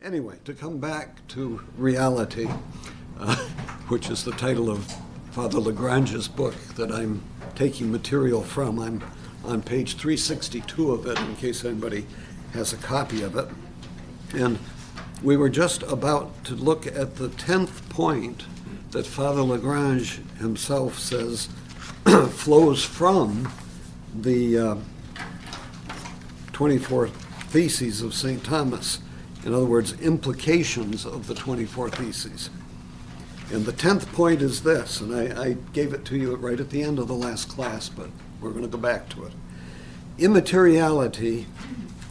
Anyway, to come back to reality, which is the title of Father Lagrange's book that I'm taking material from. I'm on page 362 of it, in case anybody has a copy of it. And we were just about to look at the 10th point that Father Lagrange himself says flows from the 24 Theses of St. Thomas. In other words, implications of the 24 Theses. And the 10th point is this, and I gave it to you right at the end of the last class, but we're going to go back to it. Immateriality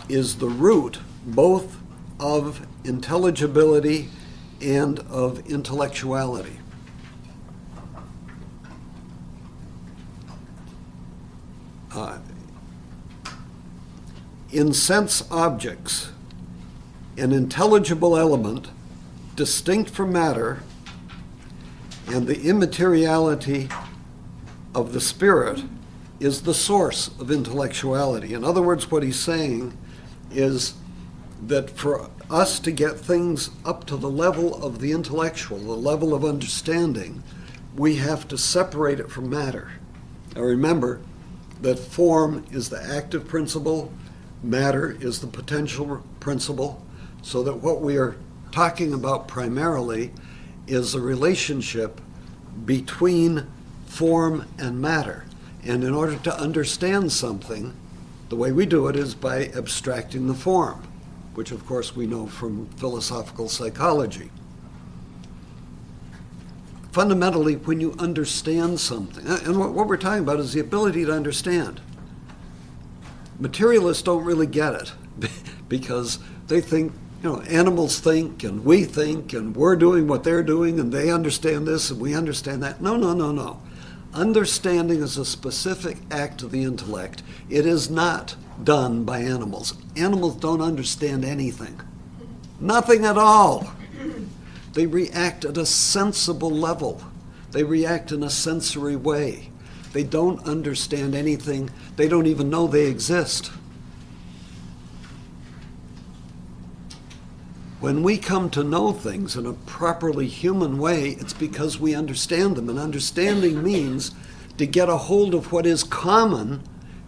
is the root both of intelligibility and of intellectuality. In sense objects, an intelligible element distinct from matter and the immateriality of the spirit is the source of intellectuality. In other words, what he's saying is that for us to get things up to the level of the intellectual, the level of understanding, we have to separate it from matter. Now remember that form is the active principle, matter is the potential principle, so that what we are talking about primarily is a relationship between form and matter. And in order to understand something, the way we do it is by abstracting the form, which of course we know from philosophical psychology. Fundamentally, when you understand something, and what we're talking about is the ability to understand. Materialists don't really get it because they think, animals think and we think and we're doing what they're doing and they understand this and we understand that. No. Understanding is a specific act of the intellect. It is not done by animals. Animals don't understand anything. Nothing at all. They react at a sensible level. They react in a sensory way. They don't understand anything. They don't even know they exist. When we come to know things in a properly human way, it's because we understand them. And understanding means to get a hold of what is common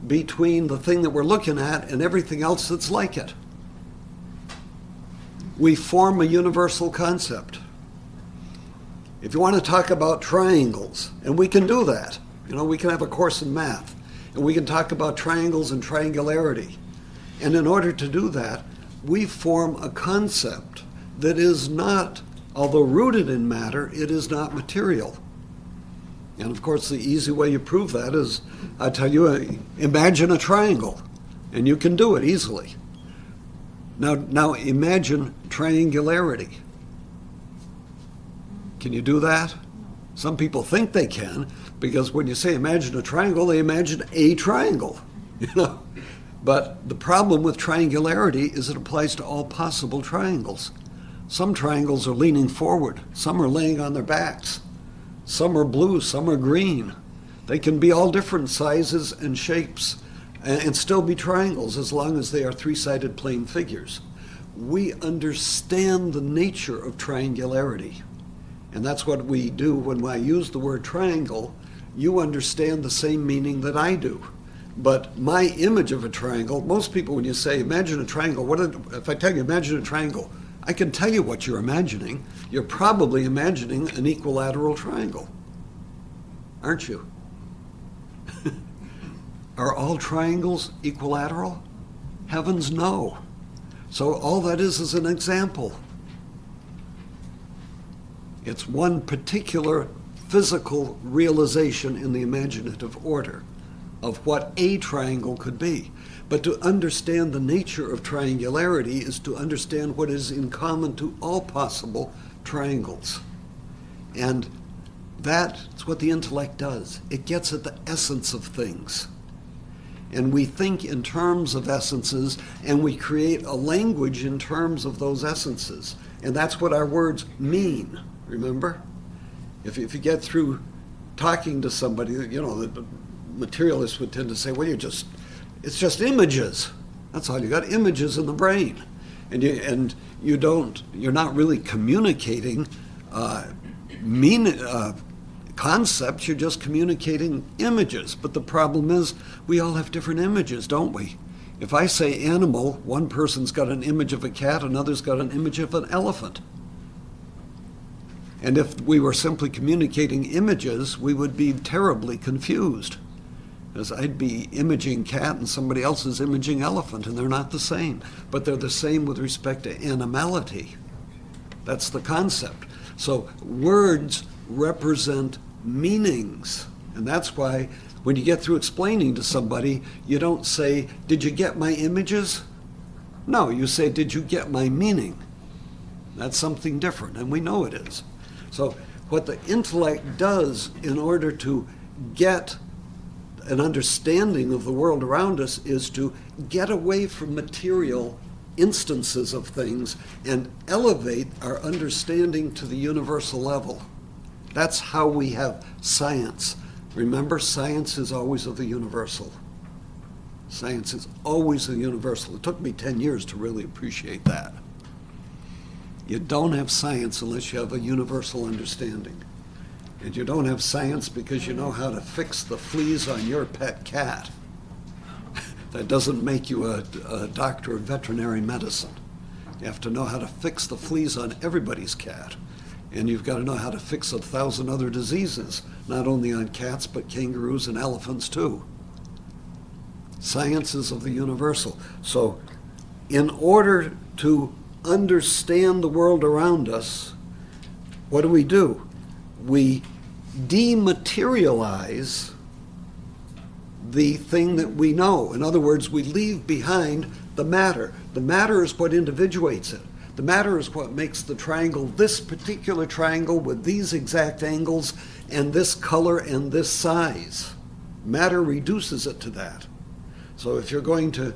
between the thing that we're looking at and everything else that's like it. We form a universal concept. If you want to talk about triangles, and we can do that, we can have a course in math, and we can talk about triangles and triangularity. And in order to do that, we form a concept that is not, although rooted in matter, it is not material. And of course, the easy way you prove that is, I tell you, imagine a triangle, and you can do it easily. Now imagine triangularity. Can you do that? Some people think they can, because when you say imagine a triangle, they imagine a triangle, But the problem with triangularity is it applies to all possible triangles. Some triangles are leaning forward, some are laying on their backs, some are blue, some are green. They can be all different sizes and shapes and still be triangles as long as they are three-sided plane figures. We understand the nature of triangularity. And that's what we do when I use the word triangle. You understand the same meaning that I do. But my image of a triangle, most people, when you say imagine a triangle, if I tell you imagine a triangle, I can tell you what you're imagining. You're probably imagining an equilateral triangle, aren't you? Are all triangles equilateral? Heavens, no. So all that is an example. It's one particular physical realization in the imaginative order of what a triangle could be. But to understand the nature of triangularity is to understand what is in common to all possible triangles. And that's what the intellect does. It gets at the essence of things. And we think in terms of essences, and we create a language in terms of those essences. And that's what our words mean, remember? If you get through talking to somebody, the materialists would tend to say, well, it's just images. That's all you got, images in the brain. You're not really communicating concepts, you're just communicating images. But the problem is, we all have different images, don't we? If I say animal, one person's got an image of a cat, another's got an image of an elephant. And if we were simply communicating images, we would be terribly confused. Because I'd be imaging cat and somebody else is imaging elephant, and they're not the same. But they're the same with respect to animality. That's the concept. So words represent meanings. And that's why when you get through explaining to somebody, you don't say, "Did you get my images?" No, you say, "Did you get my meaning?" That's something different, and we know it is. So what the intellect does in order to get an understanding of the world around us is to get away from material instances of things and elevate our understanding to the universal level. That's how we have science. Remember, science is always of the universal. Science is always the universal. It took me 10 years to really appreciate that. You don't have science unless you have a universal understanding. And you don't have science because you know how to fix the fleas on your pet cat. That doesn't make you a doctor of veterinary medicine. You have to know how to fix the fleas on everybody's cat. And you've got to know how to fix 1,000 other diseases, not only on cats, but kangaroos and elephants too. Science is of the universal. So in order to understand the world around us, what do? We dematerialize the thing that we know. In other words, we leave behind the matter. The matter is what individuates it. The matter is what makes the triangle this particular triangle with these exact angles and this color and this size. Matter reduces it to that. So if you're going to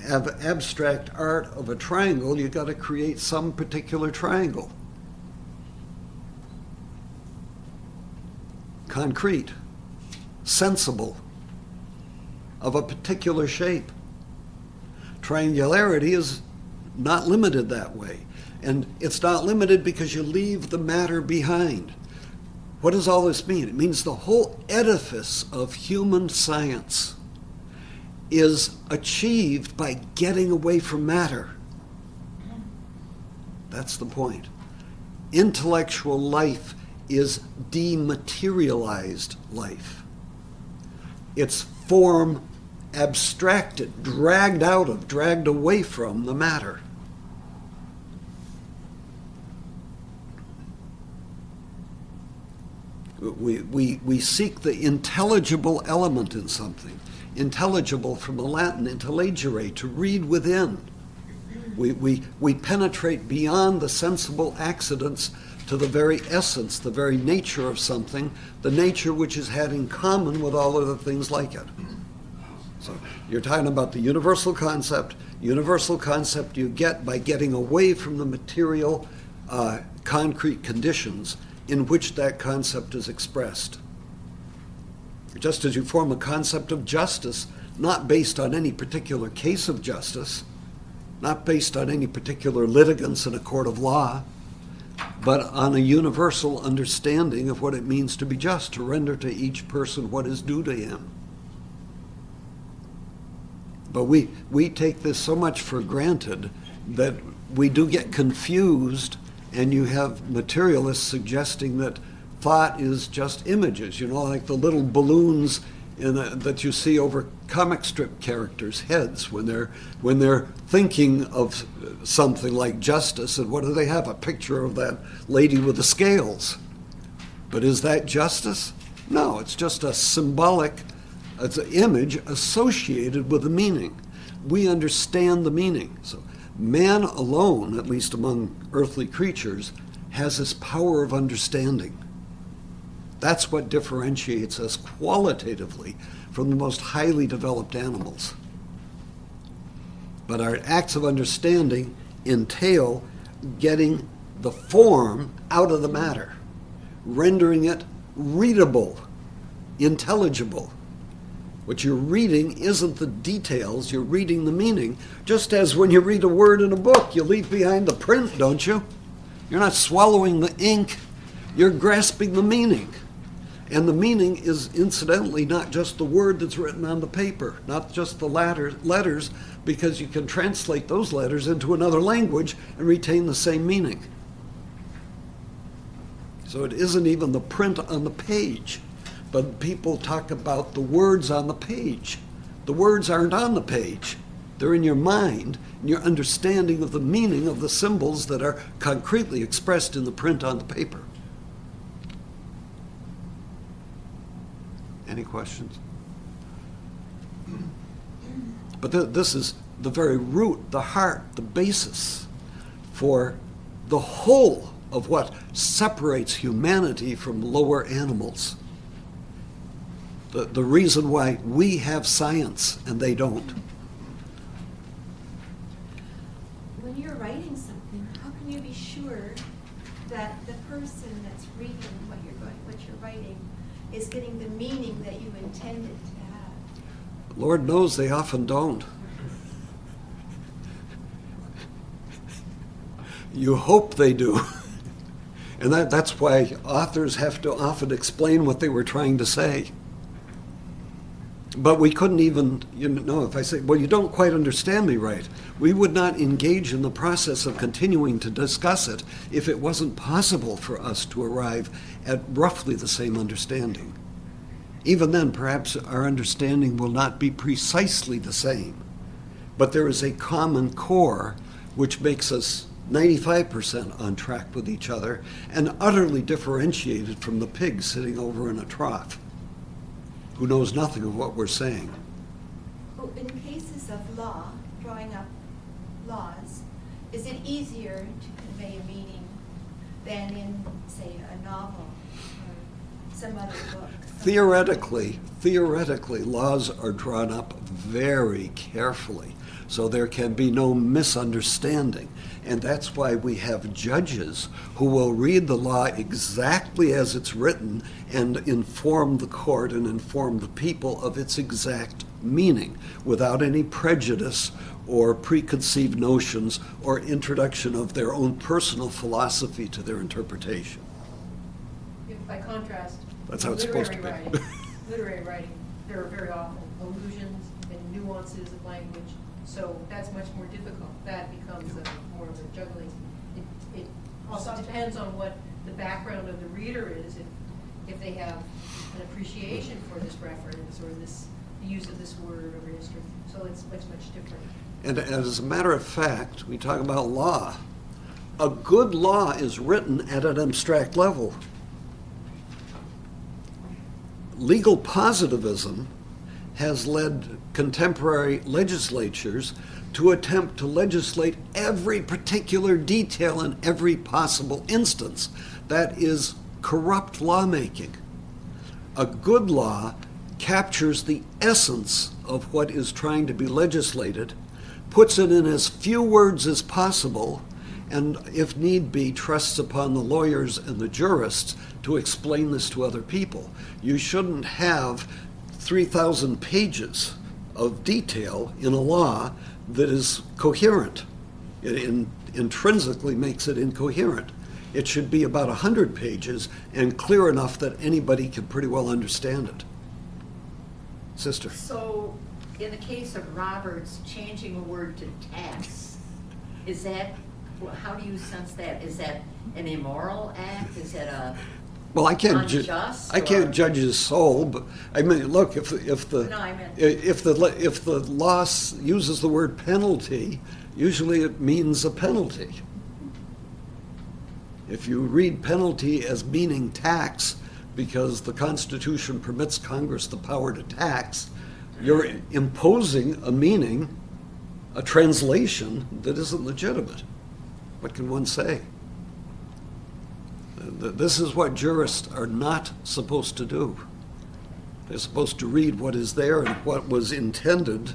have abstract art of a triangle, you've got to create some particular triangle. Concrete, sensible, of a particular shape. Triangularity is not limited that way. And it's not limited because you leave the matter behind. What does all this mean? It means the whole edifice of human science is achieved by getting away from matter. That's the point. Intellectual life is dematerialized life. It's form abstracted, dragged out of, dragged away from the matter. We seek the intelligible element in something. Intelligible from the Latin intelligere, to read within. We penetrate beyond the sensible accidents to the very essence, the very nature of something, the nature which is had in common with all other things like it. So you're talking about the universal concept. Universal concept you get by getting away from the material, concrete conditions in which that concept is expressed. Just as you form a concept of justice, not based on any particular case of justice, not based on any particular litigants in a court of law, but on a universal understanding of what it means to be just, to render to each person what is due to him. But we take this so much for granted that we do get confused, and you have materialists suggesting that thought is just images, like the little balloons that you see over comic strip characters' heads when they're thinking of something like justice. And what do they have? A picture of that lady with the scales. But is that justice? No, it's just a symbolic, it's an image associated with a meaning. We understand the meaning. So man alone, at least among earthly creatures, has this power of understanding. That's what differentiates us qualitatively from the most highly developed animals. But our acts of understanding entail getting the form out of the matter, rendering it readable, intelligible. What you're reading isn't the details, you're reading the meaning. Just as when you read a word in a book, you leave behind the print, don't you? You're not swallowing the ink, you're grasping the meaning. And the meaning is incidentally not just the word that's written on the paper, not just the letters, because you can translate those letters into another language and retain the same meaning. So it isn't even the print on the page, but people talk about the words on the page. The words aren't on the page. They're in your mind and your understanding of the meaning of the symbols that are concretely expressed in the print on the paper. Any questions? But this is the very root, the heart, the basis for the whole of what separates humanity from lower animals. The reason why we have science and they don't. When you're writing something, how can you be sure that the person that's reading what you're writing is getting the meaning that you intended to have? Lord knows they often don't. You hope they do. And that's why authors have to often explain what they were trying to say. But we couldn't even, if I say, well, you don't quite understand me right, we would not engage in the process of continuing to discuss it if it wasn't possible for us to arrive at roughly the same understanding. Even then, perhaps our understanding will not be precisely the same, but there is a common core which makes us 95% on track with each other and utterly differentiated from the pig sitting over in a trough who knows nothing of what we're saying. Well, in cases of law, drawing up laws, is it easier to convey a meaning than in, say, a novel or some other book? Theoretically, laws are drawn up very carefully, so there can be no misunderstanding. And that's why we have judges who will read the law exactly as it's written and inform the court and inform the people of its exact meaning without any prejudice or preconceived notions or introduction of their own personal philosophy to their interpretation. By contrast, that's how it's supposed to be. Literary writing, there are very often allusions and nuances of language, so that's much more difficult. That becomes more of a juggling. It also depends on what the background of the reader is, if they have an appreciation for this reference or the use of this word or history. So it's much different. And as a matter of fact, we talk about law. A good law is written at an abstract level. Legal positivism has led contemporary legislatures to attempt to legislate every particular detail in every possible instance. That is corrupt lawmaking. A good law captures the essence of what is trying to be legislated, puts it in as few words as possible, and if need be, trusts upon the lawyers and the jurists to explain this to other people. You shouldn't have 3,000 pages of detail in a law that is coherent. It intrinsically makes it incoherent. It should be about 100 pages and clear enough that anybody can pretty well understand it. Sister. So, in the case of Roberts changing a word to tax, is that, how do you sense that? Is that an immoral act? Is that a well, I can't judge his soul, but I mean, look, if the law uses the word penalty, usually it means a penalty. If you read penalty as meaning tax, because the Constitution permits Congress the power to tax, you're imposing a meaning, a translation that isn't legitimate. What can one say? This is what jurists are not supposed to do. They're supposed to read what is there and what was intended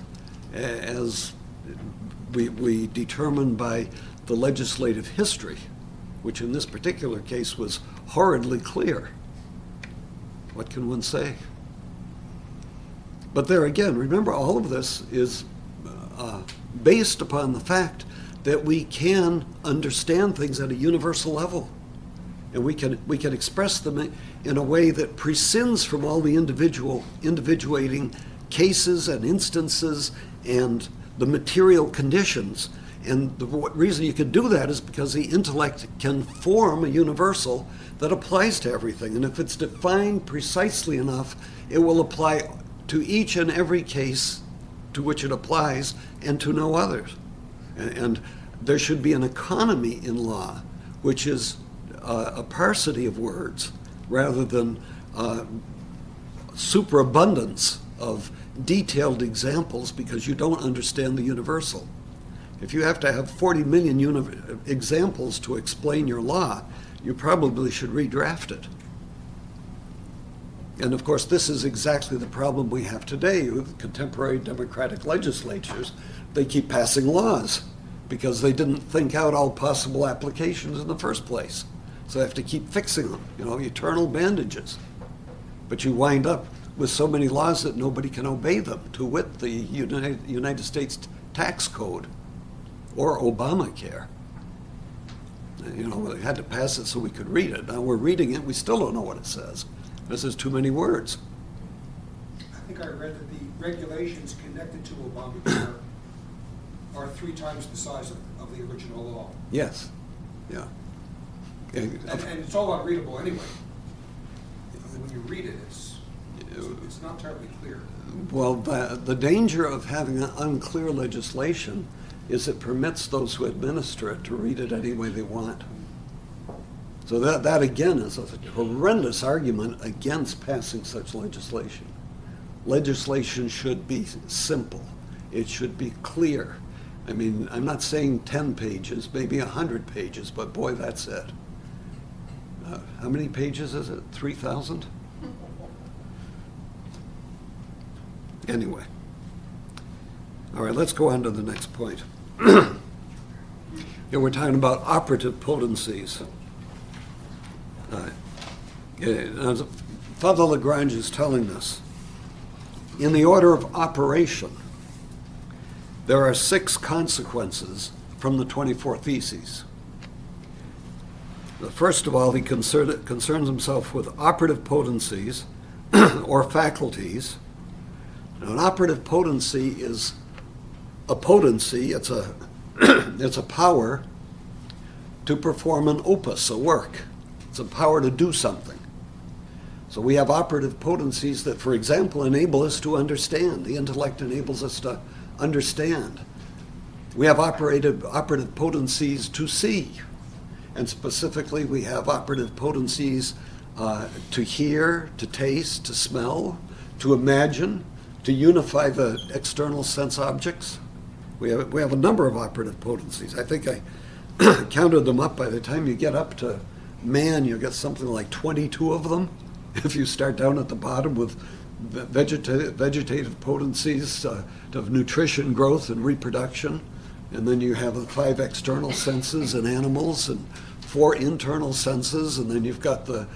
as we determine by the legislative history, which in this particular case was horridly clear. What can one say? But there again, remember, all of this is based upon the fact that we can understand things at a universal level. And we can express them in a way that prescinds from all the individuating cases and instances and the material conditions. And the reason you can do that is because the intellect can form a universal that applies to everything. And if it's defined precisely enough, it will apply to each and every case to which it applies and to no others. And there should be an economy in law, which is a paucity of words rather than superabundance of detailed examples because you don't understand the universal. If you have to have 40 million examples to explain your law, you probably should redraft it. And of course, this is exactly the problem we have today with contemporary democratic legislatures. They keep passing laws because they didn't think out all possible applications in the first place. So they have to keep fixing them, eternal bandages. But you wind up with so many laws that nobody can obey them, to wit the United States tax code or Obamacare. They had to pass it so we could read it. Now we're reading it, we still don't know what it says. This is too many words. I think I read that the regulations connected to Obamacare are 3 times the size of the original law. Yes, yeah. And it's all unreadable anyway. When you read it, it's not terribly clear. Well, the danger of having an unclear legislation is it permits those who administer it to read it any way they want. So that again is a horrendous argument against passing such legislation. Legislation should be simple. It should be clear. I mean, I'm not saying 10 pages, maybe 100 pages, but boy, that's it. How many pages is it? 3,000? Anyway. All right, let's go on to the next point. Here we're talking about operative potencies. Father Lagrange is telling us, in the order of operation, there are 6 consequences from the 24 Theses. First of all, he concerns himself with operative potencies or faculties. Now, an operative potency is a potency, it's a power to perform an opus, a work. It's a power to do something. So we have operative potencies that, for example, enable us to understand. The intellect enables us to understand. We have operative potencies to see. And specifically, we have operative potencies to hear, to taste, to smell, to imagine, to unify the external sense objects. We have a number of operative potencies. I think I counted them up. By the time you get up to man, you get something like 22 of them. If you start down at the bottom with vegetative potencies of nutrition, growth, and reproduction, and then you have the 5 external senses in animals and 4 internal senses, and then you've got the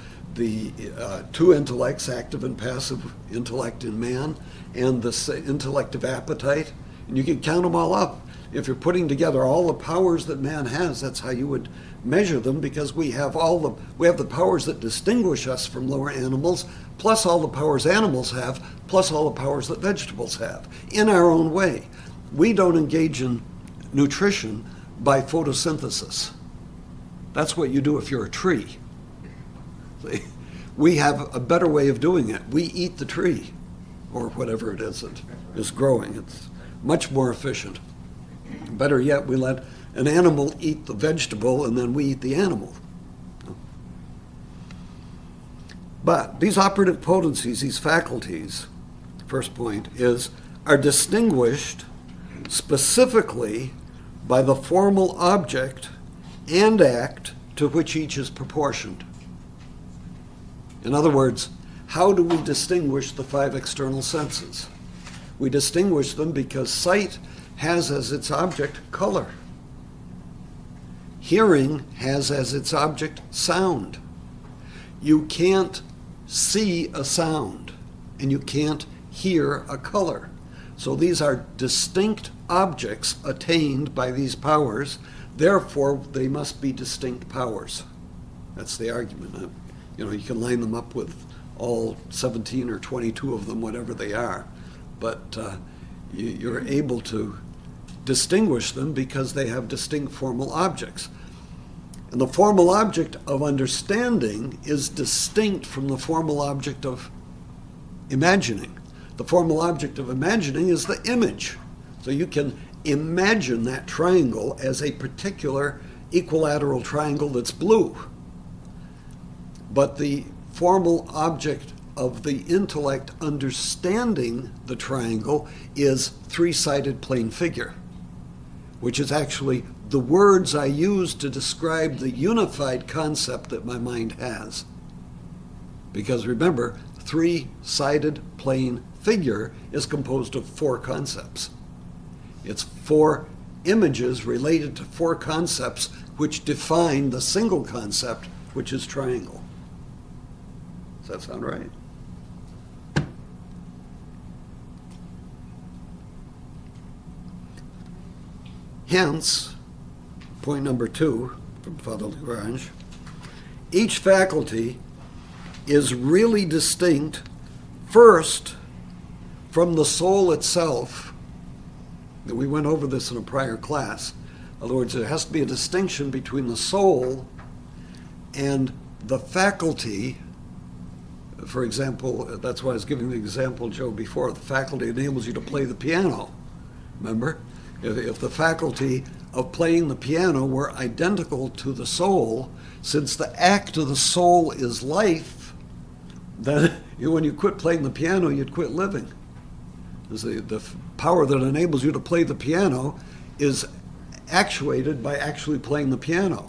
2 intellects, active and passive intellect in man, and the intellect of appetite, and you can count them all up. If you're putting together all the powers that man has, that's how you would measure them, because we have the powers that distinguish us from lower animals, plus all the powers animals have, plus all the powers that vegetables have, in our own way. We don't engage in nutrition by photosynthesis. That's what you do if you're a tree. See? We have a better way of doing it. We eat the tree, or whatever it is that is growing. It's much more efficient. Better yet, we let an animal eat the vegetable and then we eat the animal. But these operative potencies, these faculties, first point, are distinguished specifically by the formal object and act to which each is proportioned. In other words, how do we distinguish the 5 external senses? We distinguish them because sight has as its object color. Hearing has as its object sound. You can't see a sound, and you can't hear a color. So these are distinct objects attained by these powers. Therefore, they must be distinct powers. That's the argument. You know, you can line them up with all 17 or 22 of them, whatever they are. But you're able to distinguish them because they have distinct formal objects. And the formal object of understanding is distinct from the formal object of imagining. The formal object of imagining is the image. So you can imagine that triangle as a particular equilateral triangle that's blue. But the formal object of the intellect understanding the triangle is three-sided plane figure, which is actually the words I use to describe the unified concept that my mind has. Because remember, three-sided plane figure is composed of four concepts. It's four images related to four concepts which define the single concept, which is triangle. Does that sound right? Hence, point number 2 from Garrigou-Lagrange, each faculty is really distinct first from the soul itself. We went over this in a prior class. In other words, there has to be a distinction between the soul and the faculty. For example, that's why I was giving the example, Joe, before. The faculty enables you to play the piano. Remember? If the faculty of playing the piano were identical to the soul, since the act of the soul is life, then when you quit playing the piano, you'd quit living. The power that enables you to play the piano is actuated by actually playing the piano.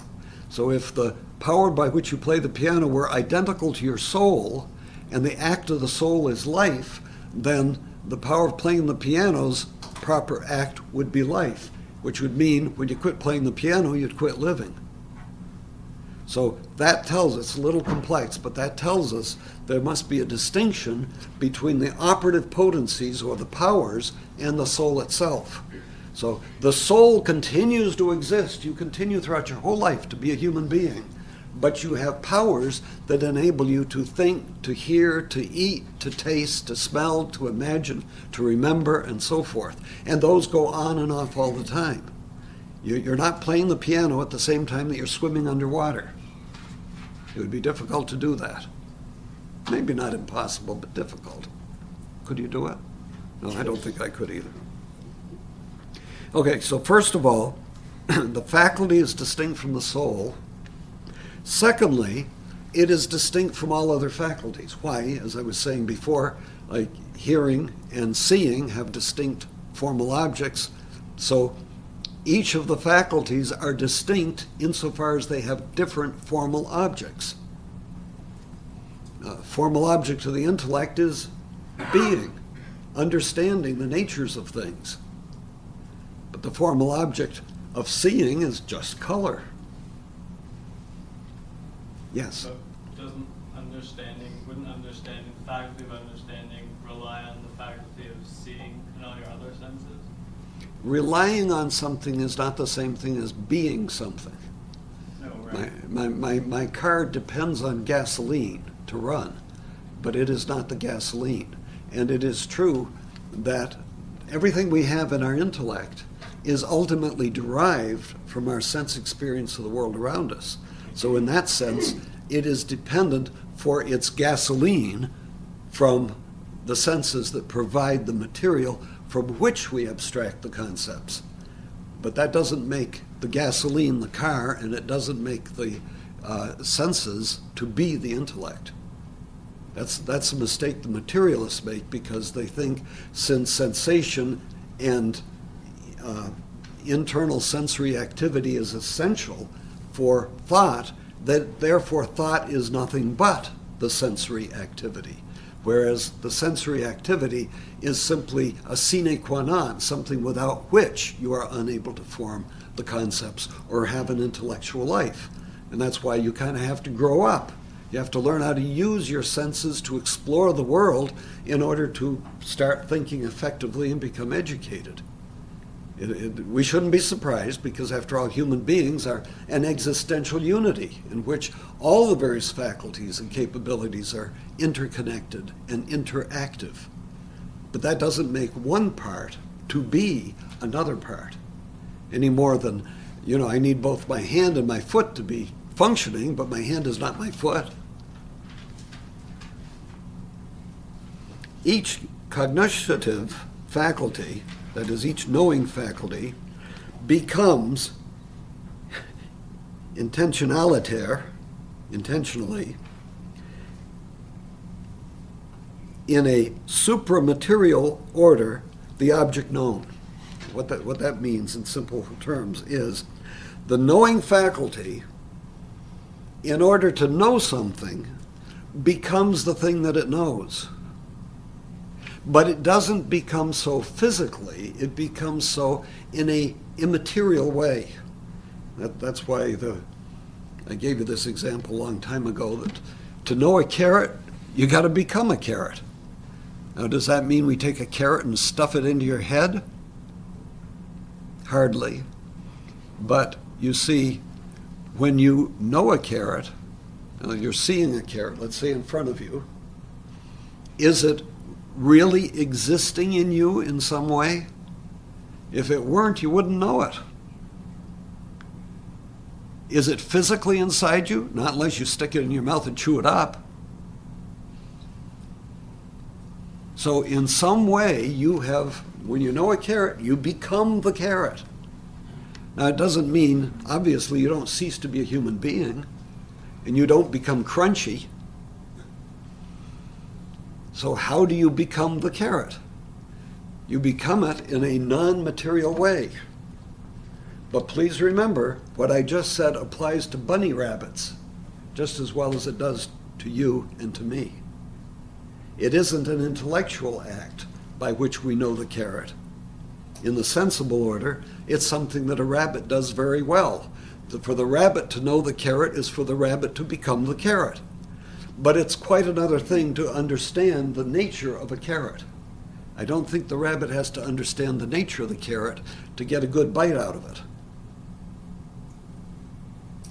So if the power by which you play the piano were identical to your soul, and the act of the soul is life, then the power of playing the piano's proper act would be life, which would mean when you quit playing the piano, you'd quit living. So that tells us, it's a little complex, but that tells us there must be a distinction between the operative potencies or the powers and the soul itself. So the soul continues to exist. You continue throughout your whole life to be a human being, but you have powers that enable you to think, to hear, to eat, to taste, to smell, to imagine, to remember, and so forth. And those go on and off all the time. You're not playing the piano at the same time that you're swimming underwater. It would be difficult to do that. Maybe not impossible, but difficult. Could you do it? No, I don't think I could either. Okay, so first of all, the faculty is distinct from the soul. Secondly, it is distinct from all other faculties. Why? As I was saying before, like hearing and seeing have distinct formal objects. So each of the faculties are distinct insofar as they have different formal objects. Formal object of the intellect is being, understanding the natures of things. But the formal object of seeing is just color. Yes? But wouldn't understanding, the faculty of understanding, rely on the faculty of seeing and all your other senses? Relying on something is not the same thing as being something. No, right. My car depends on gasoline to run, but it is not the gasoline. And it is true that everything we have in our intellect is ultimately derived from our sense experience of the world around us. So in that sense, it is dependent for its gasoline from the senses that provide the material from which we abstract the concepts. But that doesn't make the gasoline the car, and it doesn't make the senses to be the intellect. That's a mistake the materialists make, because they think since sensation and internal sensory activity is essential for thought, that therefore thought is nothing but the sensory activity. Whereas the sensory activity is simply a sine qua non, something without which you are unable to form the concepts or have an intellectual life. And that's why you kind of have to grow up You have to learn how to use your senses to explore the world in order to start thinking effectively and become educated. We shouldn't be surprised because, after all, human beings are an existential unity in which all the various faculties and capabilities are interconnected and interactive. But that doesn't make one part to be another part, any more than, I need both my hand and my foot to be functioning, but my hand is not my foot. Each cognitive faculty, that is, each knowing faculty, becomes intentionally, in a supramaterial order, the object known. What that means in simple terms is the knowing faculty, in order to know something, becomes the thing that it knows. But it doesn't become so physically, it becomes so in a immaterial way. That's why I gave you this example a long time ago, that to know a carrot, you got to become a carrot. Now, does that mean we take a carrot and stuff it into your head? Hardly. But you see, when you know a carrot, you're seeing a carrot, let's say in front of you, is it really existing in you in some way? If it weren't, you wouldn't know it. Is it physically inside you? Not unless you stick it in your mouth and chew it up. So in some way, when you know a carrot, you become the carrot. Now, it doesn't mean, obviously, you don't cease to be a human being, and you don't become crunchy. So how do you become the carrot? You become it in a non-material way. But please remember, what I just said applies to bunny rabbits just as well as it does to you and to me. It isn't an intellectual act by which we know the carrot. In the sensible order, it's something that a rabbit does very well. For the rabbit to know the carrot is for the rabbit to become the carrot. But it's quite another thing to understand the nature of a carrot. I don't think the rabbit has to understand the nature of the carrot to get a good bite out of it.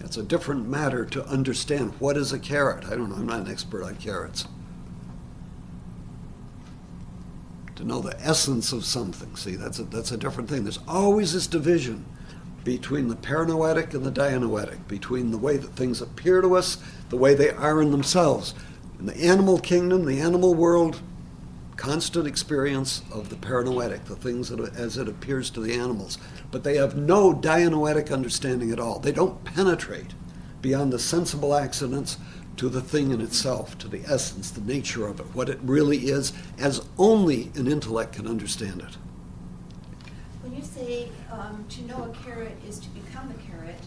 It's a different matter to understand what is a carrot. I don't know, I'm not an expert on carrots. To know the essence of something, see, that's a different thing. There's always this division between the paranoetic and the dianoetic, between the way that things appear to us, the way they are in themselves. In the animal kingdom, the animal world, constant experience of the paranoetic, the things as it appears to the animals. But they have no dianoetic understanding at all. They don't penetrate beyond the sensible accidents to the thing in itself, to the essence, the nature of it, what it really is, as only an intellect can understand it. When you say to know a carrot is to become a carrot,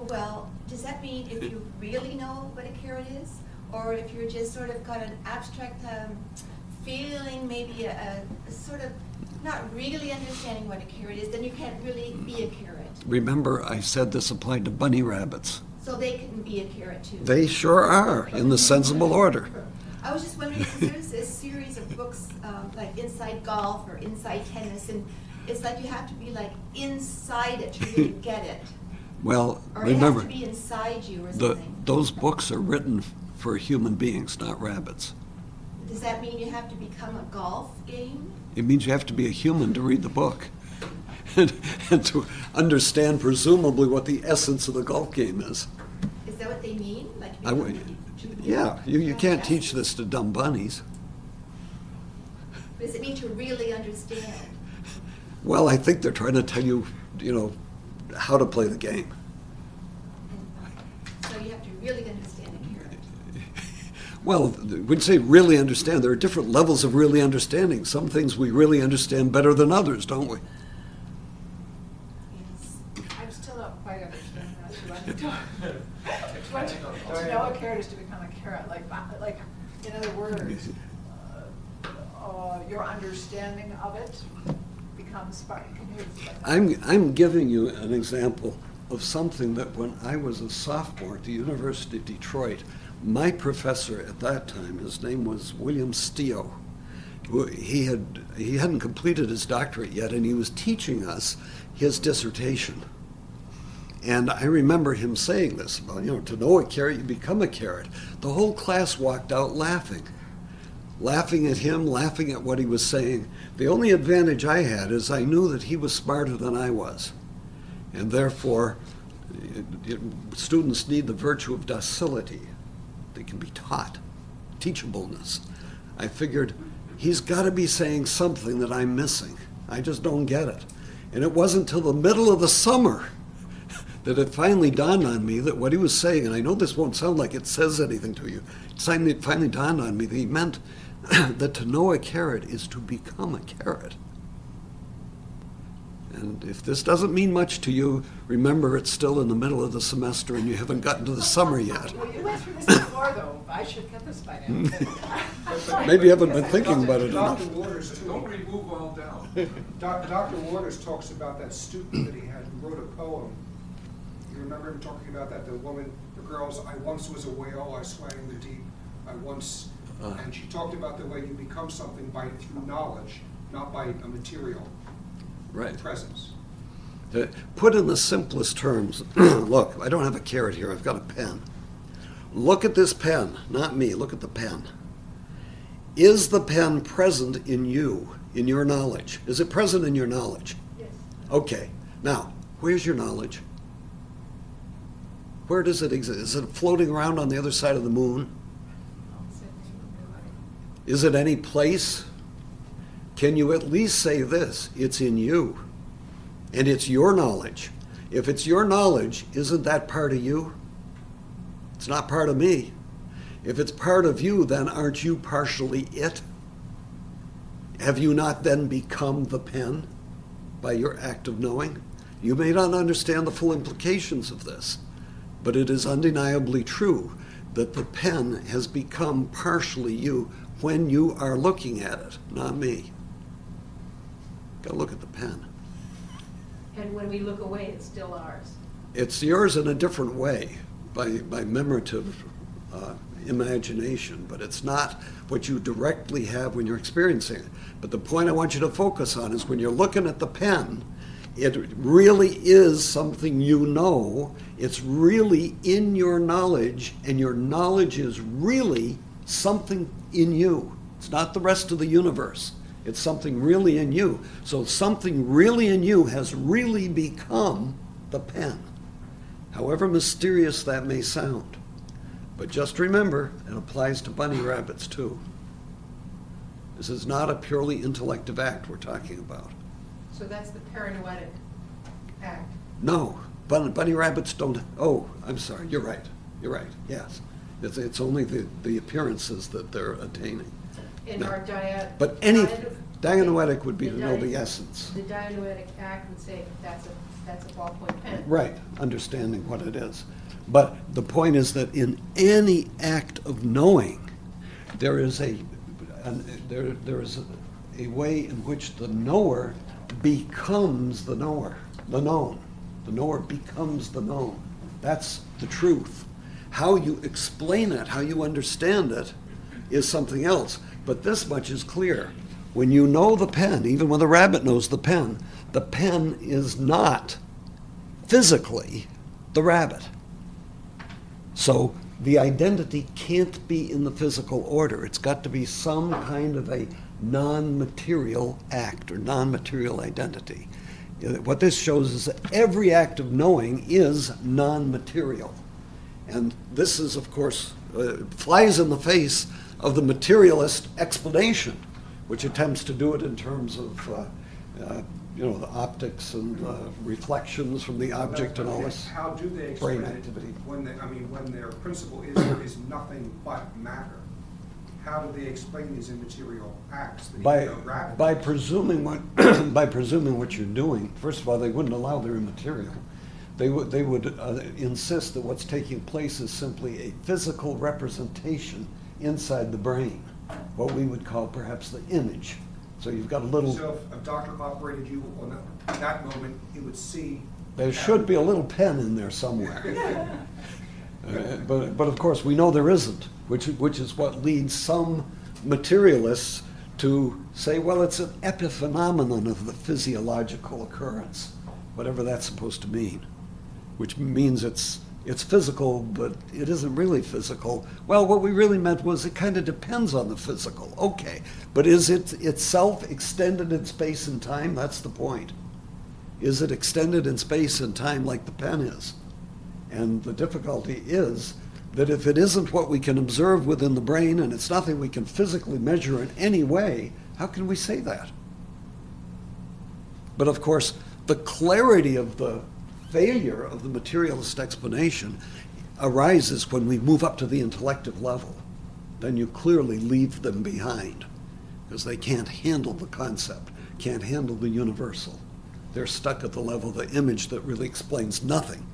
well, does that mean if you really know what a carrot is? Or if you're just sort of got an abstract feeling, maybe a sort of not really understanding what a carrot is, then you can't really be a carrot. Remember, I said this applied to bunny rabbits. So they can be a carrot too. They sure are, in the sensible order. I was just wondering, because there's this series of books like Inside Golf or Inside Tennis, and it's like you have to be like inside it to really get it. Well, Or remember, it has to be inside you or something. those books are written for human beings, not rabbits. Does that mean you have to become a golf game? It means you have to be a human to read the book and to understand presumably what the essence of the golf game is. Is that what they mean? Like Yeah, you can't teach this to dumb bunnies. What does it mean to really understand? Well, I think they're trying to tell you, how to play the game. So you have to really understand a carrot. Well, when you say really understand, there are different levels of really understanding. Some things we really understand better than others, don't we? Yes. I'm still not quite understanding that. To know a carrot is to become a carrot. Like in other words, your understanding of it becomes. I'm giving you an example of something that when I was a sophomore at the University of Detroit, my professor at that time, his name was William Steele. He hadn't completed his doctorate yet, and he was teaching us his dissertation. And I remember him saying this about, to know a carrot, you become a carrot. The whole class walked out laughing at him, laughing at what he was saying. The only advantage I had is I knew that he was smarter than I was. And therefore, students need the virtue of docility. They can be taught, teachableness. I figured, he's got to be saying something that I'm missing. I just don't get it. And it wasn't until the middle of the summer that it finally dawned on me that what he was saying, and I know this won't sound like it says anything to you, it finally dawned on me that he meant that to know a carrot is to become a carrot. And if this doesn't mean much to you, remember it's still in the middle of the semester and you haven't gotten to the summer yet. Well, you went through this before, though. I should get this by now. Maybe you haven't been thinking about it enough. Dr. Waters, Don't remove all doubt. Dr. Waters talks about that student that he had who wrote a poem. You remember him talking about that? The girls, I once was a whale, I swam in the deep, and she talked about the way you become something through knowledge, not by a material presence. To put in the simplest terms, look, I don't have a carrot here, I've got a pen. Look at this pen, not me, look at the pen. Is the pen present in you, in your knowledge? Is it present in your knowledge? Yes. Okay, now, where's your knowledge? Where does it exist? Is it floating around on the other side of the moon? Is it any place? Can you at least say this? It's in you. And it's your knowledge. If it's your knowledge, isn't that part of you? It's not part of me. If it's part of you, then aren't you partially it? Have you not then become the pen by your act of knowing? You may not understand the full implications of this, but it is undeniably true that the pen has become partially you when you are looking at it, not me. Got to look at the pen. And when we look away, it's still ours. It's yours in a different way, by memorative imagination, but it's not what you directly have when you're experiencing it. But the point I want you to focus on is when you're looking at the pen, it really is something you know. It's really in your knowledge, and your knowledge is really something in you. It's not the rest of the universe. It's something really in you. So something really in you has really become the pen, however mysterious that may sound. But just remember, it applies to bunny rabbits too. This is not a purely intellective act we're talking about. So that's the paranoid act. No, bunny rabbits don't. Oh, I'm sorry. You're right. You're right. Yes, it's only the appearances that they're attaining. And No. our But any dianoetic would be to know the essence. The dianoetic act would say that's a ballpoint pen. Right, understanding what it is. But the point is that in any act of knowing, there is a way in which the knower becomes the knower, the known. The knower becomes the known. That's the truth. How you explain it, how you understand it, is something else. But this much is clear. When you know the pen, even when the rabbit knows the pen is not physically the rabbit. So the identity can't be in the physical order. It's got to be some kind of a non-material act or non-material identity. What this shows is that every act of knowing is non-material. And this is, of course, flies in the face of the materialist explanation, which attempts to do it in terms of the optics and reflections from the object and all this How do they brain explain it activity. when their principle is there is nothing but matter? How do they explain these immaterial acts that By, even a rabbit by does? presuming what by presuming what you're doing, first of all, they wouldn't allow their immaterial. They would insist that what's taking place is simply a physical representation inside the brain, what we would call perhaps the image. So you've got a little. So if a doctor operated you on that moment, he would see There should be a little pen in there somewhere. But of course, we know there isn't, which is what leads some materialists to say, well, it's an epiphenomenon of the physiological occurrence, whatever that's supposed to mean, which means it's physical, but it isn't really physical. Well, what we really meant was it kind of depends on the physical. Okay, but is it itself extended in space and time? That's the point. Is it extended in space and time like the pen is? And the difficulty is that if it isn't what we can observe within the brain and it's nothing we can physically measure in any way, how can we say that? But of course, the clarity of the failure of the materialist explanation arises when we move up to the intellective level. Then you clearly leave them behind because they can't handle the concept, can't handle the universal. They're stuck at the level of the image that really explains nothing.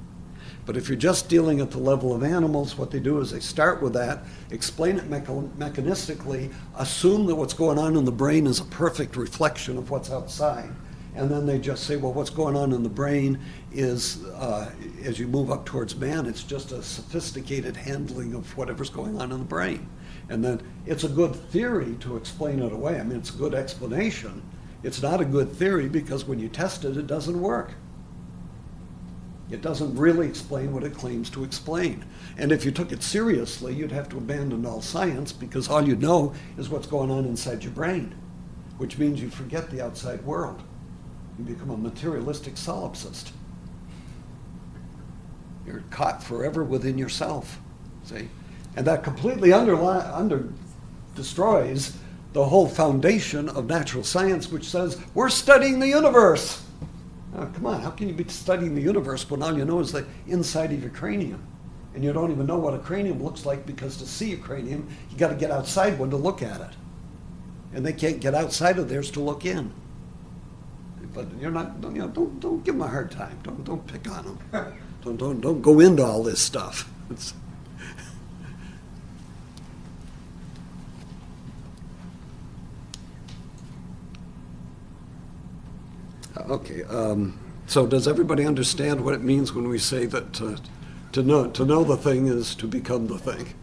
But if you're just dealing at the level of animals, what they do is they start with that, explain it mechanistically, assume that what's going on in the brain is a perfect reflection of what's outside, and then they just say, well, what's going on in the brain is, as you move up towards man, it's just a sophisticated handling of whatever's going on in the brain. And then it's a good theory to explain it away. I mean, it's a good explanation. It's not a good theory because when you test it, it doesn't work. It doesn't really explain what it claims to explain. And if you took it seriously, you'd have to abandon all science because all you know is what's going on inside your brain, which means you forget the outside world. You become a materialistic solipsist. You're caught forever within yourself, see? And that completely destroys the whole foundation of natural science, which says, we're studying the universe. Now, come on, how can you be studying the universe when all you know is the inside of your cranium? And you don't even know what a cranium looks like because to see a cranium, you got to get outside one to look at it. And they can't get outside of theirs to look in. But you're not, don't give them a hard time. Don't pick on them. Don't go into all this stuff. Okay, so does everybody understand what it means when we say that to know the thing is to become the thing?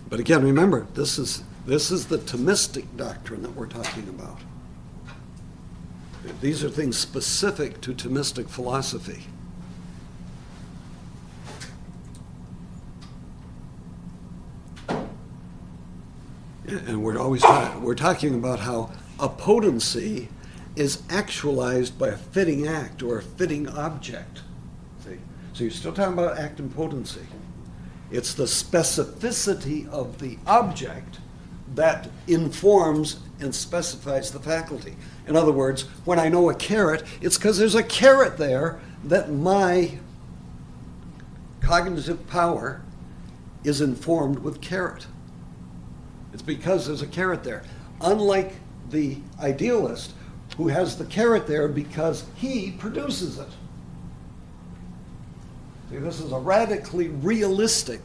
But again, remember, this is the Thomistic doctrine that we're talking about. These are things specific to Thomistic philosophy. And we're talking about how a potency is actualized by a fitting act or a fitting object. See? So you're still talking about act and potency. It's the specificity of the object that informs and specifies the faculty. In other words, when I know a carrot, it's because there's a carrot there that my cognitive power is informed with carrot. It's because there's a carrot there. Unlike the idealist, who has the carrot there because he produces it. See, this is a radically realistic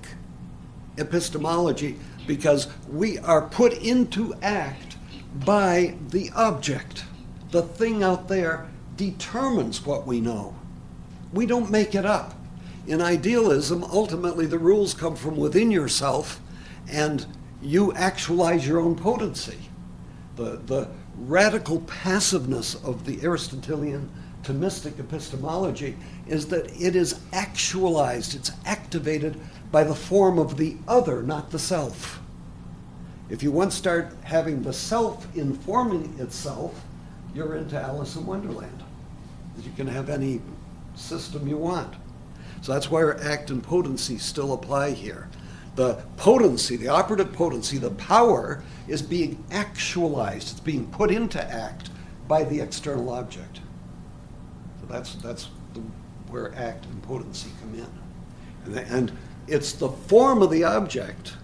epistemology because we are put into act by the object. The thing out there determines what we know. We don't make it up. In idealism, ultimately the rules come from within yourself and you actualize your own potency. The radical passiveness of the Aristotelian Thomistic epistemology is that it is actualized, it's activated by the form of the other, not the self. If you once start having the self informing itself, you're into Alice in Wonderland. You can have any system you want. So that's why our act and potency still apply here. The potency, the operative potency, the power is being actualized. It's being put into act by the external object. So that's where act and potency come in. And it's the form of the object,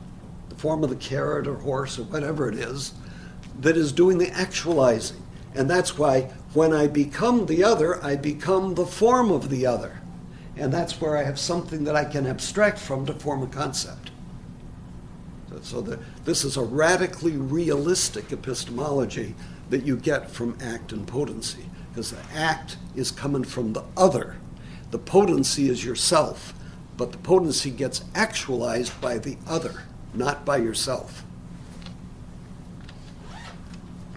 the form of the carrot or horse or whatever it is, that is doing the actualizing. And that's why when I become the other, I become the form of the other. And that's where I have something that I can abstract from to form a concept. So this is a radically realistic epistemology that you get from act and potency. because the act is coming from the other. The potency is yourself, but the potency gets actualized by the other, not by yourself.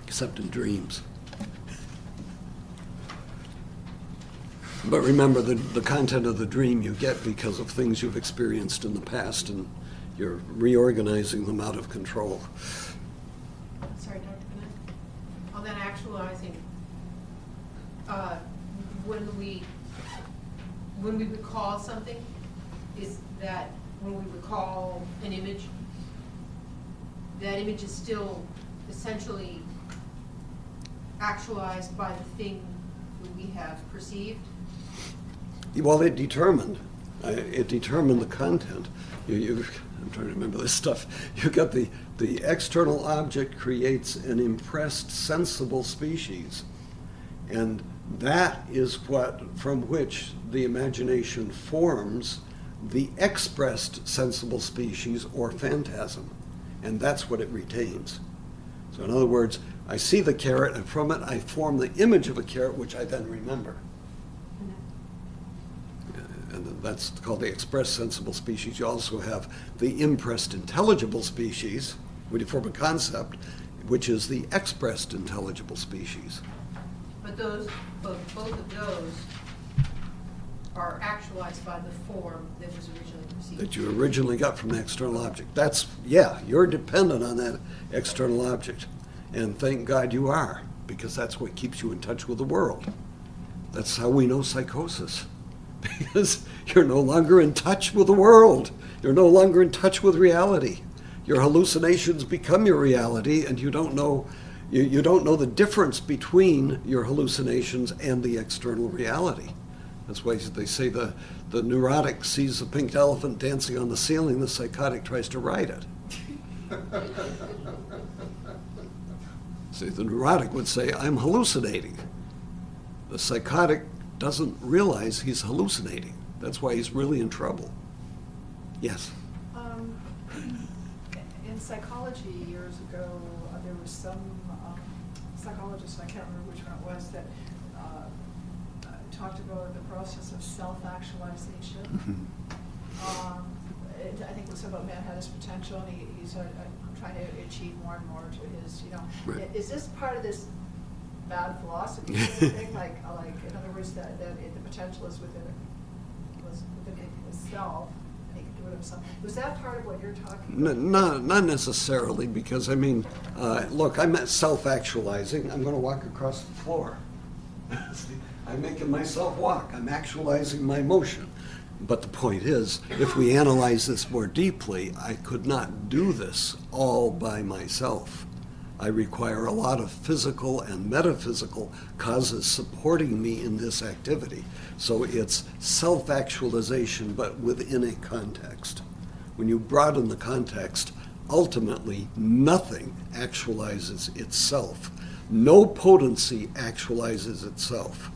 Except in dreams. But remember, the content of the dream you get because of things you've experienced in the past, and you're reorganizing them out of control. Sorry, Dr. Bonnette. On that actualizing, when we recall something, is that when we recall an image, that image is still essentially actualized by the thing that we have perceived? Well, it determined the content. I'm trying to remember this stuff. You got the external object creates an impressed sensible species, and that is from which the imagination forms the expressed sensible species or phantasm, and that's what it retains. So in other words, I see the carrot, and from it I form the image of a carrot, which I then remember. And that's called the expressed sensible species. You also have the impressed intelligible species, when you form a concept, which is the expressed intelligible species. But both of those are actualized by the form that was originally perceived. That you originally got from the external object. You're dependent on that external object. And thank God you are, because that's what keeps you in touch with the world. That's how we know psychosis. Because you're no longer in touch with the world. You're no longer in touch with reality. Your hallucinations become your reality, and you don't know the difference between your hallucinations and the external reality. That's why they say the neurotic sees a pink elephant dancing on the ceiling, the psychotic tries to ride it. See, the neurotic would say, I'm hallucinating. The psychotic doesn't realize he's hallucinating. That's why he's really in trouble. Yes? In psychology years ago, there was some psychologist, I can't remember which one it was, that talked about the process of self-actualization. I think it was about man had his potential, and he's trying to achieve more and more to his, Right. Is this part of this bad philosophy sort of thing? Like in other words, that the potential is within himself, and he can do it himself. Was that part of what you're talking about? Not necessarily, because look, I'm self-actualizing. I'm going to walk across the floor. I'm making myself walk. I'm actualizing my motion. But the point is, if we analyze this more deeply, I could not do this all by myself. I require a lot of physical and metaphysical causes supporting me in this activity. So it's self-actualization, but within a context. When you broaden the context, ultimately nothing actualizes itself. No potency actualizes itself.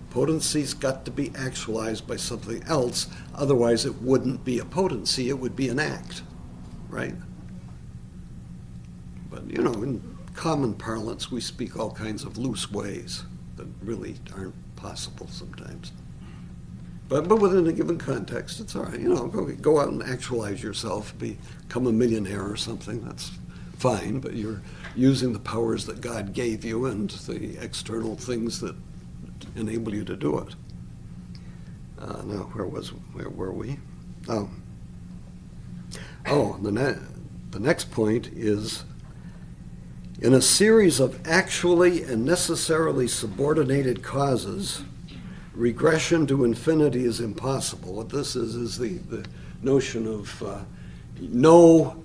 Potency's got to be actualized by something else, otherwise it wouldn't be a potency, it would be an act, right? But, in common parlance, we speak all kinds of loose ways that really aren't possible sometimes. But within a given context, it's all right. Go out and actualize yourself, become a millionaire or something, that's fine, but you're using the powers that God gave you and the external things that enable you to do it. Now, where were we? The next point is, in a series of actually and necessarily subordinated causes, regression to infinity is impossible. What this is the notion of no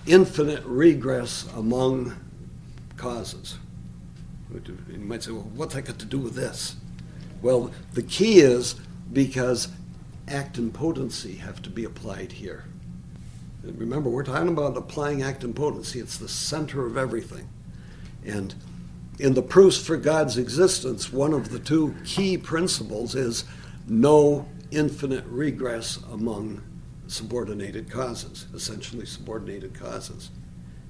infinite regress among causes. You might say, well, what's that got to do with this? Well, the key is because act and potency have to be applied here. Remember, we're talking about applying act and potency. It's the center of everything. And in the proofs for God's existence, one of the two key principles is no infinite regress among subordinated causes, essentially subordinated causes.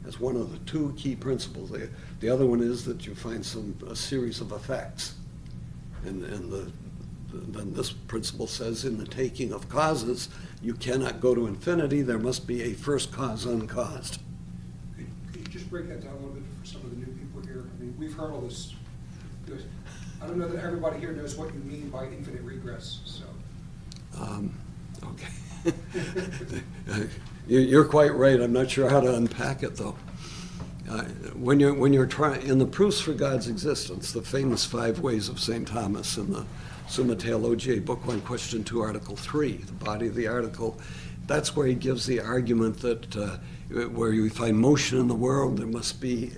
That's one of the two key principles. The other one is that you find a series of effects. And then this principle says in the taking of causes, you cannot go to infinity. There must be a first cause uncaused. Could you just break that down a little bit for some of the new people here? I mean, we've heard all this. I don't know that everybody here knows what you mean by infinite regress, so. Okay. You're quite right. I'm not sure how to unpack it, though. When you're trying in the proofs for God's existence, the famous 5 ways of St. Thomas in the Summa Theologiae, Book 1, Question 2, Article 3, the body of the article, that's where he gives the argument that where you find motion in the world, there must be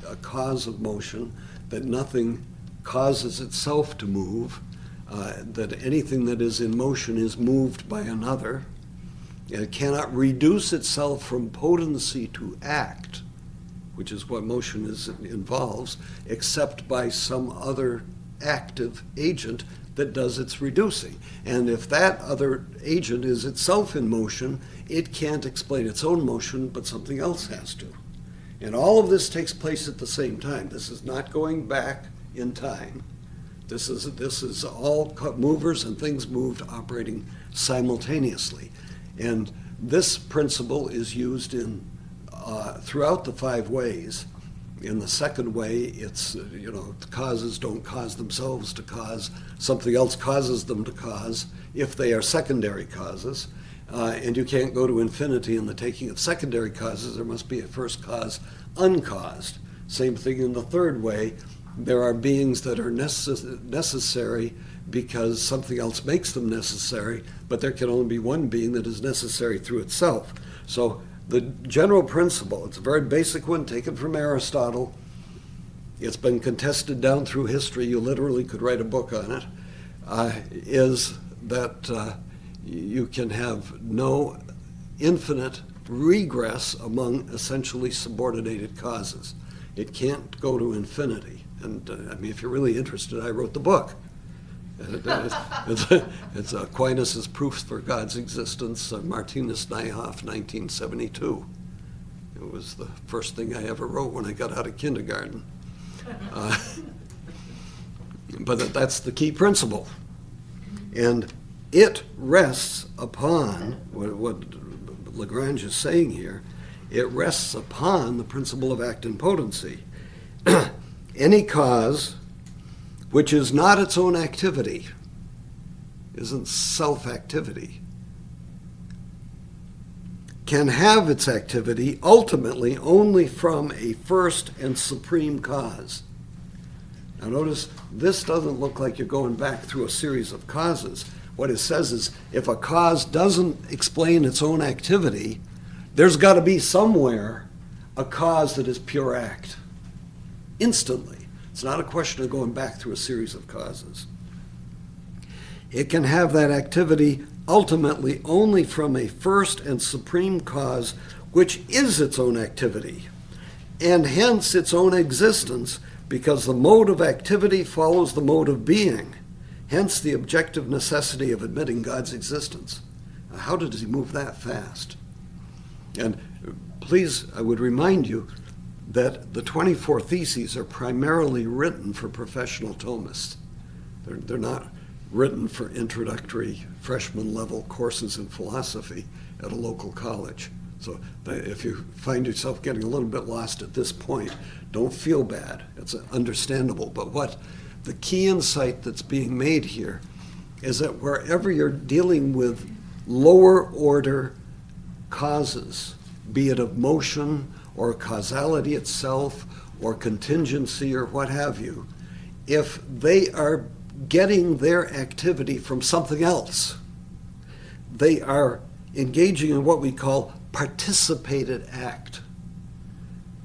a cause of motion, that nothing causes itself to move, that anything that is in motion is moved by another. It cannot reduce itself from potency to act, which is what motion involves, except by some other active agent that does its reducing. And if that other agent is itself in motion, it can't explain its own motion, but something else has to. And all of this takes place at the same time. This is not going back in time. This is all movers and things moved operating simultaneously. And this principle is used in throughout the 5 ways. In the second way, it's, the causes don't cause themselves to cause. Something else causes them to cause if they are secondary causes. And you can't go to infinity in the taking of secondary causes. There must be a first cause uncaused. Same thing in the third way. There are beings that are necessary because something else makes them necessary, but there can only be one being that is necessary through itself. So the general principle, it's a very basic one taken from Aristotle. It's been contested down through history. You literally could write a book on it. Is that you can have no infinite regress among essentially subordinated causes. It can't go to infinity. And if you're really interested, I wrote the book. It's Aquinas' Proofs for God's Existence, Martinus Nijhoff, 1972. It was the first thing I ever wrote when I got out of kindergarten. But that's the key principle. And it rests upon, what Lagrange is saying here, it rests upon the principle of act and potency. Any cause which is not its own activity, isn't self-activity, can have its activity ultimately only from a first and supreme cause. Now notice, this doesn't look like you're going back through a series of causes. What it says is, if a cause doesn't explain its own activity, there's got to be somewhere a cause that is pure act. Instantly. It's not a question of going back through a series of causes. It can have that activity ultimately only from a first and supreme cause, which is its own activity, and hence its own existence, because the mode of activity follows the mode of being, hence the objective necessity of admitting God's existence. Now, how did he move that fast? And please, I would remind you that the 24 Theses are primarily written for professional Thomists. They're not written for introductory freshman level courses in philosophy at a local college. So if you find yourself getting a little bit lost at this point, don't feel bad. It's understandable. But what the key insight that's being made here is that wherever you're dealing with lower order causes, be it of motion or causality itself or contingency or what have you, if they are getting their activity from something else, they are engaging in what we call participated act.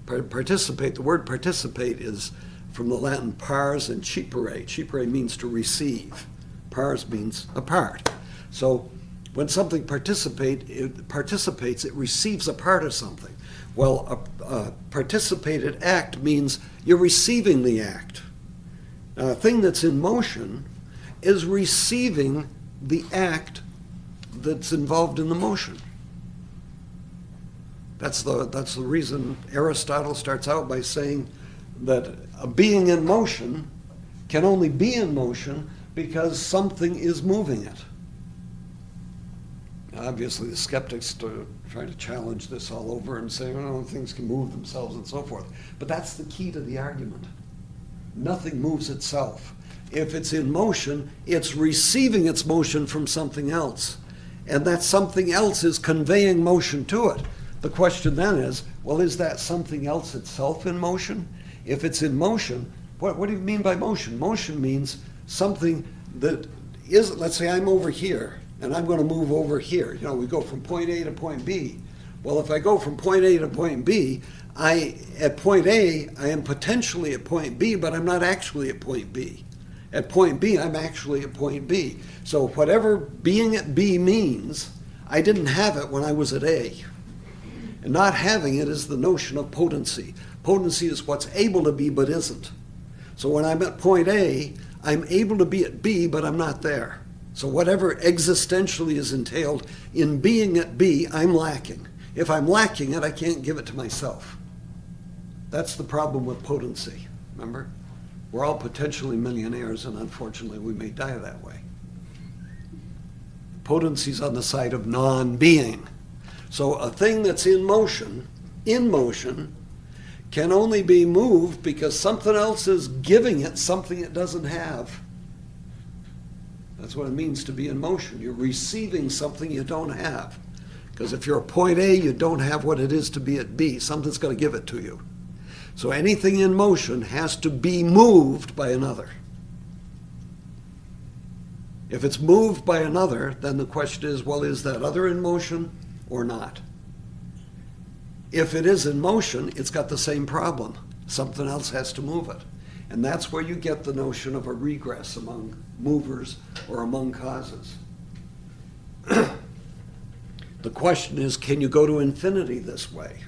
Participate, the word participate is from the Latin pars and cipere. Cipere means to receive. Pars means a part. So when something participates, it receives a part of something. Well, a participated act means you're receiving the act. Now, a thing that's in motion is receiving the act that's involved in the motion. That's the reason Aristotle starts out by saying that a being in motion can only be in motion because something is moving it. Obviously, the skeptics try to challenge this all over and say, oh, things can move themselves and so forth. But that's the key to the argument. Nothing moves itself. If it's in motion, it's receiving its motion from something else. And that something else is conveying motion to it. The question then is, well, is that something else itself in motion? If it's in motion, what do you mean by motion? Motion means something that is, let's say I'm over here, and I'm going to move over here. You know, we go from point A to point B. Well, if I go from point A to point B, at point A, I am potentially at point B, but I'm not actually at point B. At point B, I'm actually at point B. So whatever being at B means, I didn't have it when I was at A. And not having it is the notion of potency. Potency is what's able to be but isn't. So when I'm at point A, I'm able to be at B, but I'm not there. So whatever existentially is entailed in being at B, I'm lacking. If I'm lacking it, I can't give it to myself. That's the problem with potency, remember? We're all potentially millionaires, and unfortunately we may die that way. Potency's on the side of non-being. So a thing that's in motion, can only be moved because something else is giving it something it doesn't have. That's what it means to be in motion. You're receiving something you don't have. Because if you're at point A, you don't have what it is to be at B. Something's going to give it to you. So anything in motion has to be moved by another. If it's moved by another, then the question is, well, is that other in motion or not? If it is in motion, it's got the same problem. Something else has to move it. And that's where you get the notion of a regress among movers or among causes. The question is, can you go to infinity this way?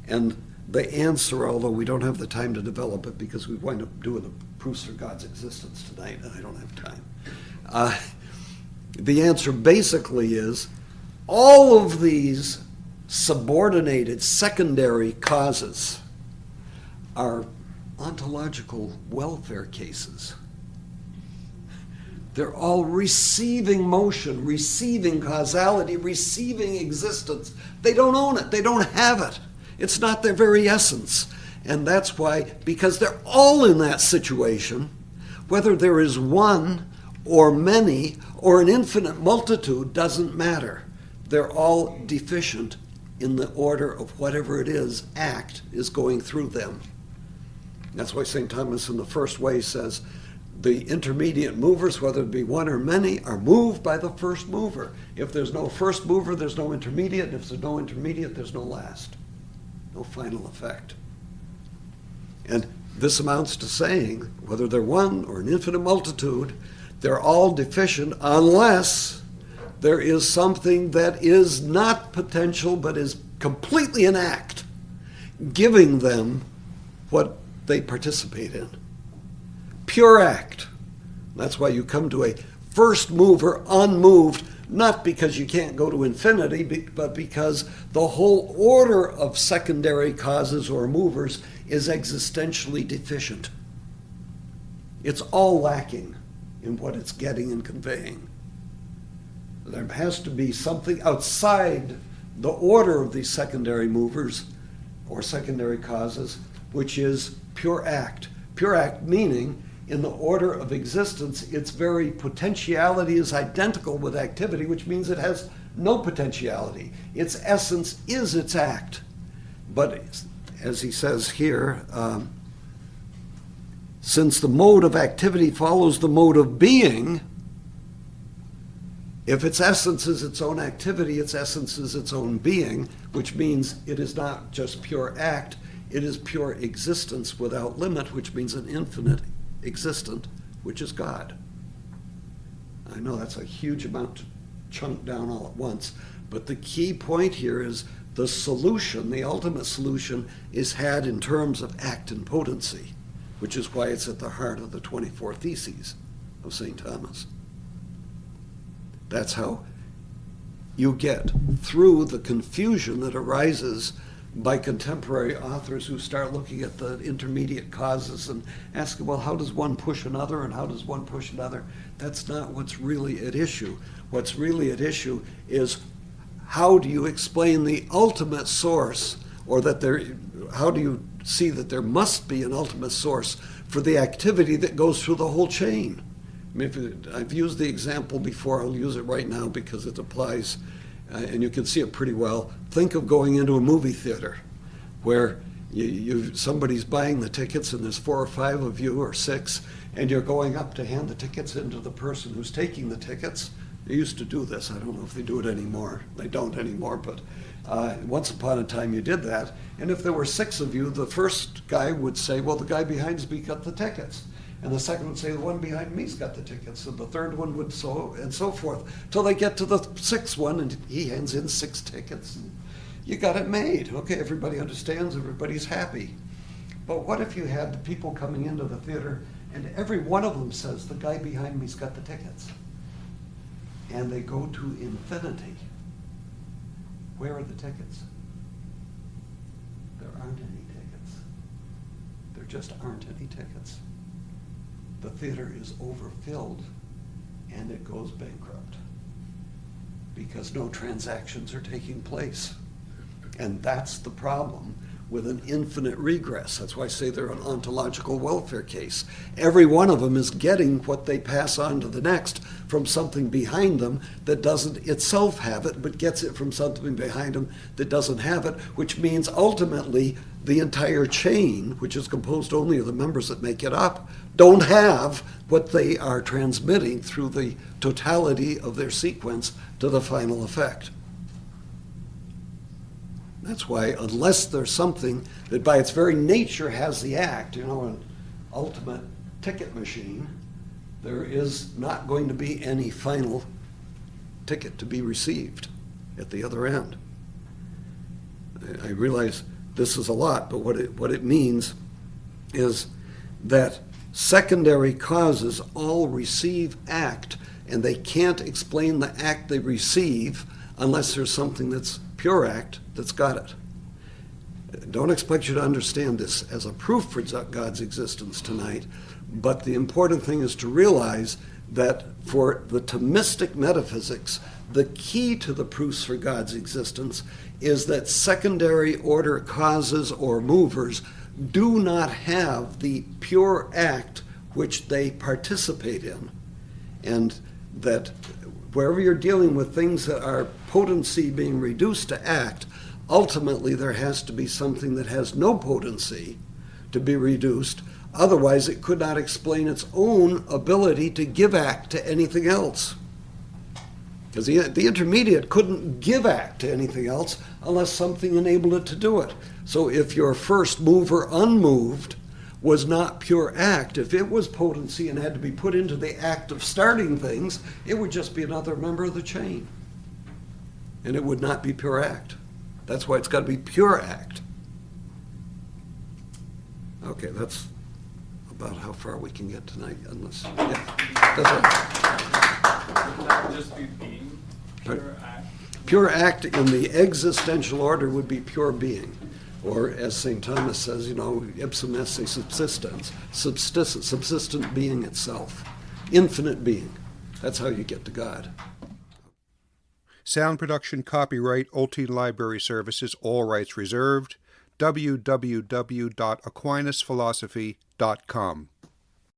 And the answer, although we don't have the time to develop it because we wind up doing the proofs for God's existence tonight, and I don't have time. The answer basically is all of these subordinated secondary causes are ontological welfare cases. They're all receiving motion, receiving causality, receiving existence. They don't own it. They don't have it. It's not their very essence. And that's why, because they're all in that situation, whether there is one or many or an infinite multitude doesn't matter. They're all deficient in the order of whatever it is, act is going through them. That's why St. Thomas in the first way says, the intermediate movers, whether it be one or many, are moved by the first mover. If there's no first mover, there's no intermediate. And if there's no intermediate, there's no last. No final effect. And this amounts to saying, whether they're one or an infinite multitude, they're all deficient unless there is something that is not potential but is completely an act, giving them what they participate in. Pure act. That's why you come to a first mover unmoved, not because you can't go to infinity, but because the whole order of secondary causes or movers is existentially deficient. It's all lacking in what it's getting and conveying. There has to be something outside the order of these secondary movers or secondary causes, which is pure act. Pure act meaning, in the order of existence, its very potentiality is identical with activity, which means it has no potentiality. Its essence is its act. But as he says here, since the mode of activity follows the mode of being, if its essence is its own activity, its essence is its own being, which means it is not just pure act, it is pure existence without limit, which means an infinite existent, which is God. I know that's a huge amount to chunk down all at once, but the key point here is the solution, the ultimate solution, is had in terms of act and potency, which is why it's at the heart of the 24 Theses of St. Thomas. That's how you get through the confusion that arises by contemporary authors who start looking at the intermediate causes and asking, well, how does one push another and how does one push another? That's not what's really at issue. What's really at issue is how do you explain the ultimate source, or how do you see that there must be an ultimate source for the activity that goes through the whole chain? I mean, I've used the example before, I'll use it right now because it applies, and you can see it pretty well. Think of going into a movie theater where somebody's buying the tickets and there's 4 or 5 of you, or 6, and you're going up to hand the tickets into the person who's taking the tickets. They used to do this. I don't know if they do it anymore. They don't anymore, but once upon a time you did that. And if there were 6 of you, the first guy would say, well, the guy behind me got the tickets. And the second would say, the one behind me's got the tickets. And the third one would so, and so forth, till they get to the 6th one, and he hands in 6 tickets. And you got it made. Okay, everybody understands, everybody's happy. But what if you had the people coming into the theater, and every one of them says, the guy behind me's got the tickets. And they go to infinity. Where are the tickets? There aren't any tickets. There just aren't any tickets. The theater is overfilled and it goes bankrupt because no transactions are taking place. And that's the problem with an infinite regress. That's why I say they're an ontological welfare case. Every one of them is getting what they pass on to the next from something behind them that doesn't itself have it, but gets it from something behind them that doesn't have it, which means ultimately the entire chain, which is composed only of the members that make it up, don't have what they are transmitting through the totality of their sequence to the final effect. That's why, unless there's something that by its very nature has the act, an ultimate ticket machine, there is not going to be any final ticket to be received at the other end. I realize this is a lot, but what it means is that secondary causes all receive act, and they can't explain the act they receive unless there's something that's pure act that's got it. Don't expect you to understand this as a proof for God's existence tonight, but the important thing is to realize that for the Thomistic metaphysics, the key to the proofs for God's existence is that secondary order causes or movers do not have the pure act which they participate in, and that wherever you're dealing with things that are potency being reduced to act, ultimately there has to be something that has no potency to be reduced. Otherwise, it could not explain its own ability to give act to anything else. Because the intermediate couldn't give act to anything else unless something enabled it to do it. So if your first mover unmoved was not pure act, if it was potency and had to be put into the act of starting things, it would just be another member of the chain. And it would not be pure act. That's why it's got to be pure act. Okay, that's about how far we can get tonight, unless, yeah, that's it. Would that just be being, pure act? Pure act in the existential order would be pure being. Or as St. Thomas says, ipsum esse subsistens, subsistent being itself, infinite being. That's how you get to God. Sound production copyright Oltine Library Services, all rights reserved. www.aquinasphilosophy.com